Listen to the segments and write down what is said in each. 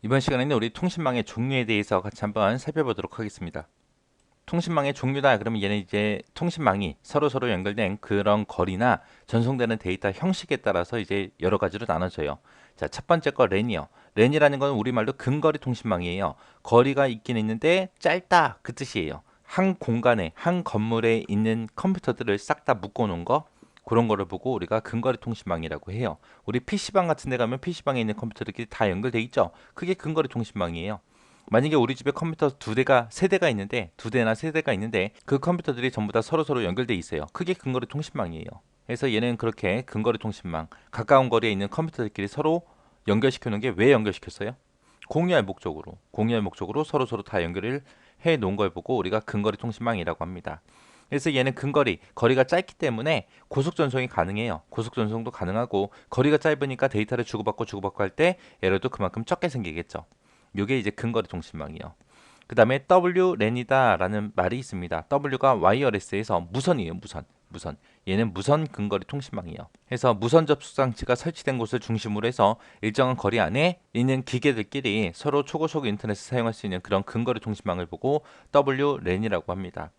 이번 시간에는 우리 통신망의 종류에 대해서 같이 한번 살펴보도록 하겠습니다. 통신망의 종류다 그러면 얘는 이제 통신망이 서로 연결된 그런 거리나 전송되는 데이터 형식에 따라서 이제 여러 가지로 나눠져요. 자, 첫 번째 거 랜이요. 랜이라는 건 우리말로 근거리 통신망이에요. 거리가 있긴 있는데 짧다 그 뜻이에요. 한 공간에 한 건물에 있는 컴퓨터들을 싹 다 묶어 놓은 거, 그런 거를 보고 우리가 근거리 통신망이라고 해요. 우리 PC방 같은 데 가면 PC방에 있는 컴퓨터들끼리 다 연결돼 있죠. 그게 근거리 통신망이에요. 만약에 우리 집에 컴퓨터 두 대가 세 대가 있는데 두 대나 세 대가 있는데 그 컴퓨터들이 전부 다 서로 연결돼 있어요. 그게 근거리 통신망이에요. 그래서 얘는 그렇게 근거리 통신망, 가까운 거리에 있는 컴퓨터들끼리 서로 연결시켜 놓은 게 왜 연결시켰어요? 공유할 목적으로 서로 다 연결을 해 놓은 걸 보고 우리가 근거리 통신망이라고 합니다. 그래서 얘는 거리가 짧기 때문에 고속 전송이 가능해요. 고속 전송도 가능하고, 거리가 짧으니까 데이터를 주고받고 할 때 에러도 그만큼 적게 생기겠죠. 이게 이제 근거리 통신망이요. 그 다음에 WLAN이다라는 말이 있습니다. W가 와이어레스에서 무선이에요. 무선. 얘는 무선 근거리 통신망이에요. 해서 무선 접속 장치가 설치된 곳을 중심으로 해서 일정한 거리 안에 있는 기계들끼리 서로 초고속 인터넷을 사용할 수 있는 그런 근거리 통신망을 보고 WLAN이라고 합니다.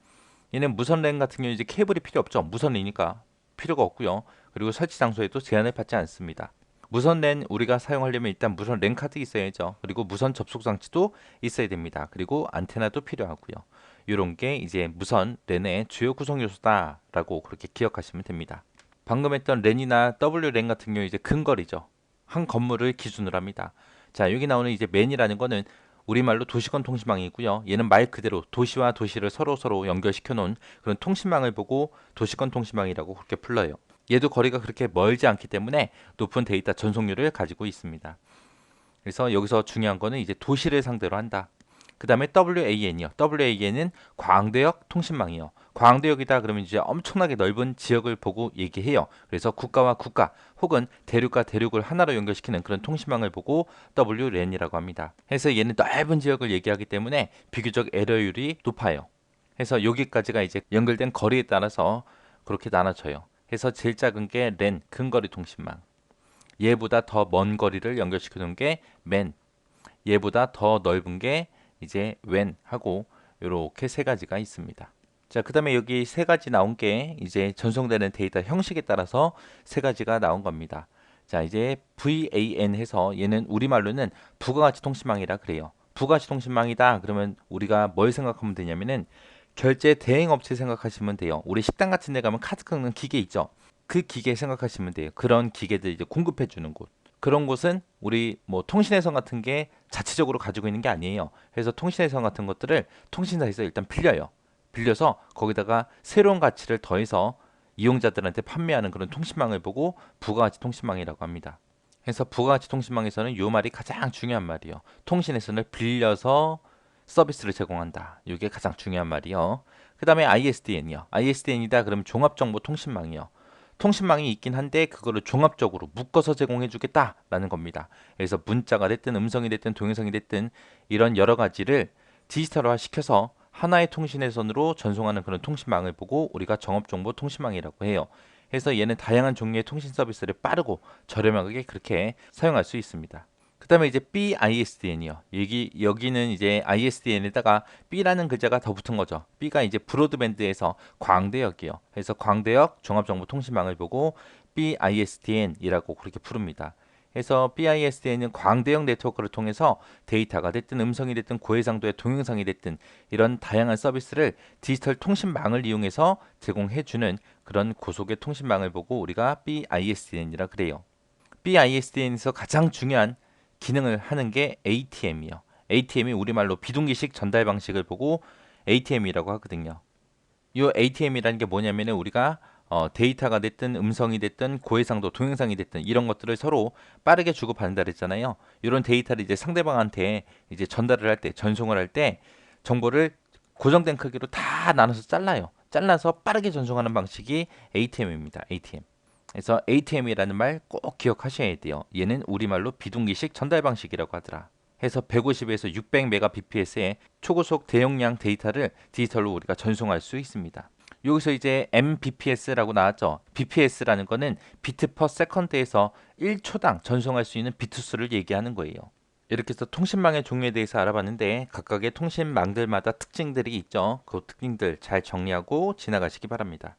얘는 무선 랜 같은 경우 이제 케이블이 필요 없죠. 무선이니까 필요가 없고요. 그리고 설치 장소에도 제한을 받지 않습니다. 무선 랜 우리가 사용하려면 일단 무선 랜 카드 있어야죠. 그리고 무선 접속 장치도 있어야 됩니다. 그리고 안테나도 필요하고요. 이런 게 이제 무선 랜의 주요 구성 요소다라고 그렇게 기억하시면 됩니다. 방금 했던 랜이나 WLAN 같은 경우 이제 근거리죠. 한 건물을 기준으로 합니다. 자, 여기 나오는 이제 맨이라는 거는 우리말로 도시권 통신망이고요. 얘는 말 그대로 도시와 도시를 서로 연결시켜 놓은 그런 통신망을 보고 도시권 통신망이라고 그렇게 불러요. 얘도 거리가 그렇게 멀지 않기 때문에 높은 데이터 전송률을 가지고 있습니다. 그래서 여기서 중요한 거는 이제 도시를 상대로 한다. 그 다음에 WAN이요. WAN은 광대역 통신망이요. 광대역이다 그러면 이제 엄청나게 넓은 지역을 보고 얘기해요. 그래서 국가와 국가 혹은 대륙과 대륙을 하나로 연결시키는 그런 통신망을 보고 WLAN이라고 합니다. 그래서 얘는 넓은 지역을 얘기하기 때문에 비교적 에러율이 높아요. 그래서 여기까지가 이제 연결된 거리에 따라서 그렇게 나눠져요. 그래서 제일 작은 게 랜, 근거리 통신망. 얘보다 더 먼 거리를 연결시켜 놓은 게 맨, 얘보다 더 넓은 게 이제 웬 하고, 이렇게 세 가지가 있습니다. 자, 그 다음에 여기 세 가지 나온 게 이제 전송되는 데이터 형식에 따라서 세 가지가 나온 겁니다. 자, 이제 VAN 해서 얘는 우리말로는 부가가치 통신망이라 그래요. 부가가치 통신망이다 그러면 우리가 뭘 생각하면 되냐면은 결제 대행 업체 생각하시면 돼요. 우리 식당 같은 데 가면 카드 긁는 기계 있죠. 그 기계 생각하시면 돼요. 그런 기계들 이제 공급해 주는 곳. 그런 곳은 우리 뭐 통신회선 같은 게 자체적으로 가지고 있는 게 아니에요. 그래서 통신회선 같은 것들을 통신사에서 일단 빌려요. 빌려서 거기다가 새로운 가치를 더해서 이용자들한테 판매하는 그런 통신망을 보고 부가가치 통신망이라고 합니다. 그래서 부가가치 통신망에서는 이 말이 가장 중요한 말이에요. 통신회선을 빌려서 서비스를 제공한다. 이게 가장 중요한 말이요. 그 다음에 ISDN이요. ISDN이다 그러면 종합정보통신망이요. 통신망이 있긴 한데 그거를 종합적으로 묶어서 제공해 주겠다라는 겁니다. 그래서 문자가 됐든 음성이 됐든 동영상이 됐든 이런 여러 가지를 디지털화 시켜서 하나의 통신회선으로 전송하는 그런 통신망을 보고 우리가 정업정보 통신망이라고 해요. 그래서 얘는 다양한 종류의 통신 서비스를 빠르고 저렴하게 그렇게 사용할 수 있습니다. 그 다음에 이제 BISDN이요. 여기는 이제 ISDN에다가 B라는 글자가 더 붙은 거죠. B가 이제 브로드밴드에서 광대역이요. 그래서 광대역 종합정보통신망을 보고 BISDN이라고 그렇게 부릅니다. 그래서 BISDN은 광대역 네트워크를 통해서 데이터가 됐든 음성이 됐든 고해상도의 동영상이 됐든 이런 다양한 서비스를 디지털 통신망을 이용해서 제공해주는 그런 고속의 통신망을 보고 우리가 BISDN이라 그래요. BISDN에서 가장 중요한 기능을 하는 게 ATM이요. ATM이 우리말로 비동기식 전달 방식을 보고 ATM이라고 하거든요. 이 ATM이라는 게 뭐냐면은 우리가 데이터가 됐든 음성이 됐든 고해상도 동영상이 됐든 이런 것들을 서로 빠르게 주고받는다 그랬잖아요. 이런 데이터를 이제 상대방한테 이제 전달을 할 때, 전송을 할 때 정보를 고정된 크기로 다 나눠서 잘라요. 잘라서 빠르게 전송하는 방식이 ATM입니다. ATM. 그래서 ATM이라는 말 꼭 기억하셔야 돼요. 얘는 우리말로 비동기식 전달 방식이라고 하더라. 해서 150에서 600mbps의 초고속 대용량 데이터를 디지털로 우리가 전송할 수 있습니다. 여기서 이제 mbps라고 나왔죠. bps라는 거는 비트 퍼 세컨드에서 1초당 전송할 수 있는 비트 수를 얘기하는 거예요. 이렇게 해서 통신망의 종류에 대해서 알아봤는데 각각의 통신망들마다 특징들이 있죠. 그 특징들 잘 정리하고 지나가시기 바랍니다.